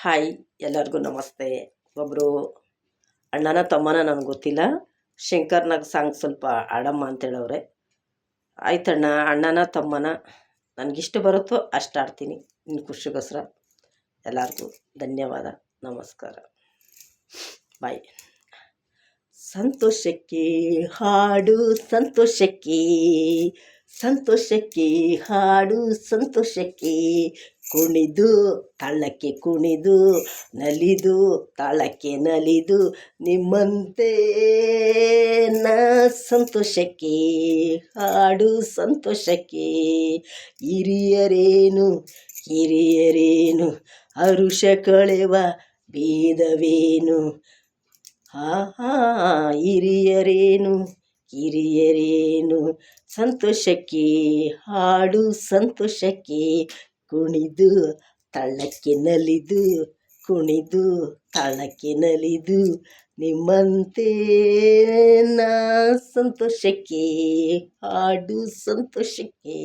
Hi ಎಲ್ಲರಿಗೂ ನಮಸ್ತೆ. ಒಬ್ಬರು ಅಣ್ಣನ ತಮ್ಮನ ನನಗೆ ಗೊತ್ತಿಲ್ಲ, ಶಂಕರ್ನಾಗ ಸಾಂಗ್ ಸ್ವಲ್ಪ ಆಡಮ್ಮ ಅಂತೇಳವ್ರೆ. ಆಯ್ತಣ್ಣ, ಅಣ್ಣನ ತಮ್ಮನ ನನಗಿಷ್ಟು ಬರುತ್ತೋ ಅಷ್ಟು ಆಡ್ತೀನಿ. ನಿನ್ನ ಖುಷಿಗೋಸ್ಕರ ಎಲ್ಲರಿಗೂ ಧನ್ಯವಾದ, ನಮಸ್ಕಾರ, ಬಾಯ್. ಸಂತೋಷಕ್ಕೆ ಹಾಡು, ಸಂತೋಷಕ್ಕೆ ಸಂತೋಷಕ್ಕೆ ಹಾಡು, ಸಂತೋಷಕ್ಕೆ ಕುಣಿದು ತಾಳಕ್ಕೆ ಕುಣಿದು ನಲಿದು ತಾಳಕ್ಕೆ ನಲಿದು ನಿಮ್ಮಂತೆ ನಾ ಸಂತೋಷಕ್ಕೆ ಹಾಡು, ಸಂತೋಷಕ್ಕೆ ಹಿರಿಯರೇನು ಕಿರಿಯರೇನು ಹರುಷ ಕಳೆವ ಭೇದವೇನು. ಹಿರಿಯರೇನು ಕಿರಿಯರೇನು ಸಂತೋಷಕ್ಕೆ ಹಾಡು, ಸಂತೋಷಕ್ಕೆ ಕುಣಿದು ತಾಳಕ್ಕೆ ನಲಿದು ಕುಣಿದು ತಾಳಕ್ಕೆ ನಲಿದು ನಿಮ್ಮಂತೆ ನಾ ಸಂತೋಷಕ್ಕೆ ಹಾಡು, ಸಂತೋಷಕ್ಕೆ.